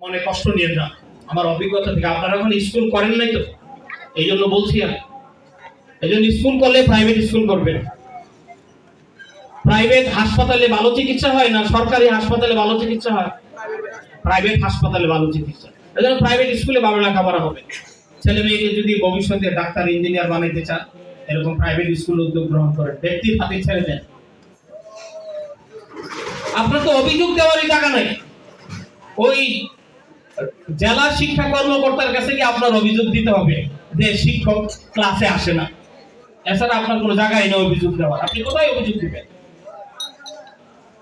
মনে কষ্ট নিয়ে না, আমার অভিজ্ঞতা থেকে। আপনারা এখন স্কুল করেন নাই তো, এই জন্য বলছি আমি। এই জন্য স্কুল করলে প্রাইভেট স্কুল করবেন। প্রাইভেট হাসপাতালে ভালো চিকিৎসা হয় না সরকারি হাসপাতালে ভালো চিকিৎসা হয়? প্রাইভেট হাসপাতালে ভালো চিকিৎসা। এই জন্য প্রাইভেট স্কুলে ভালো লেখাপড়া হবে। ছেলে মেয়েকে যদি ভবিষ্যতে ডাক্তার ইঞ্জিনিয়ার বানাইতে চান, এরকম প্রাইভেট স্কুল উদ্যোগ গ্রহণ করেন, ব্যক্তির হাতে ছেড়ে দেন। আপনার তো অভিযোগ দেওয়ারই টাকা নাই, ওই জেলা শিক্ষা কর্মকর্তার কাছে গিয়ে আপনার অভিযোগ দিতে হবে যে শিক্ষক ক্লাসে আসে না। এছাড়া আপনার কোনো জায়গায় না অভিযোগ দেওয়ার, আপনি কোথায় অভিযোগ দিবেন?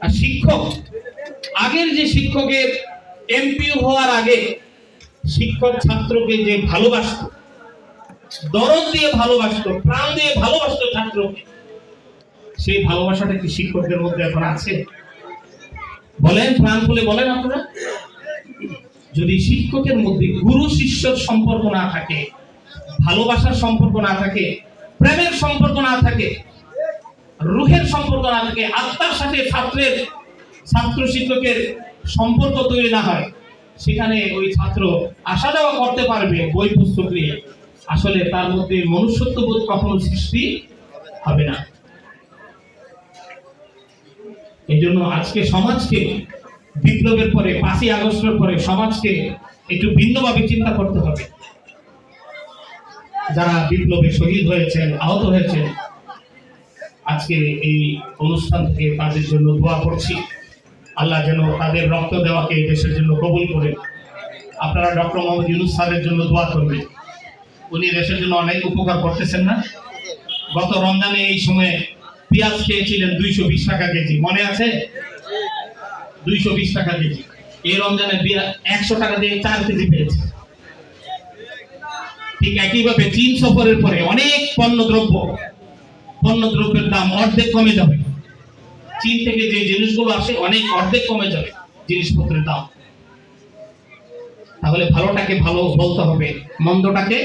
আর শিক্ষক, আগের যে শিক্ষকের এমপি হওয়ার আগে শিক্ষক ছাত্রকে যে ভালোবাসত, দরদ দিয়ে ভালোবাসত, প্রাণ দিয়ে ভালোবাসত ছাত্রকে, সেই ভালোবাসাটা কি শিক্ষকদের মধ্যে এখন আছে? বলেন, প্রাণ খুলে বলেন আপনারা। যদি শিক্ষকের মধ্যে গুরু শিষ্যর সম্পর্ক না থাকে, ভালোবাসার সম্পর্ক না থাকে, প্রেমের সম্পর্ক না থাকে, রুহের সম্পর্ক না থাকে, আত্মার সাথে ছাত্র শিক্ষকের সম্পর্ক তৈরি না হয়, সেখানে ওই ছাত্র আসা যাওয়া করতে পারবে বই পুস্তক নিয়ে, আসলে তার মধ্যে মনুষ্যত্ববোধ কখনো সৃষ্টি হবে না। এই জন্য আজকে সমাজকে, বিপ্লবের পরে 5ই আগস্টের পরে সমাজকে একটু ভিন্নভাবে চিন্তা করতে হবে। যারা বিপ্লবে শহীদ হয়েছেন, আহত হয়েছেন, আজকে এই অনুষ্ঠান থেকে তাদের জন্য দোয়া করছি। আল্লাহ যেন তাদের রক্ত দেওয়াকে এই দেশের জন্য কবুল করে। আপনারা ডক্টর মোহাম্মদ ইউনূস স্যারের জন্য দোয়া করবেন। উনি দেশের জন্য অনেক উপকার করতেছেন না? গত রমজানে এই সময়ে পেঁয়াজ খেয়েছিলেন 220 টাকা কেজি, মনে আছে? 220 টাকা কেজি। এই রমজানে 100 টাকা দিয়ে 4 কেজি পেয়েছে। ঠিক একইভাবে চীন সফরের পরে অনেক পণ্যদ্রব্যের দাম অর্ধেক কমে যাবে। চীন থেকে যে জিনিসগুলো আসে অনেক অর্ধেক কমে যাবে জিনিসপত্রের দাম। তাহলে ভালোটাকে ভালো বলতে হবে, মন্দটাকে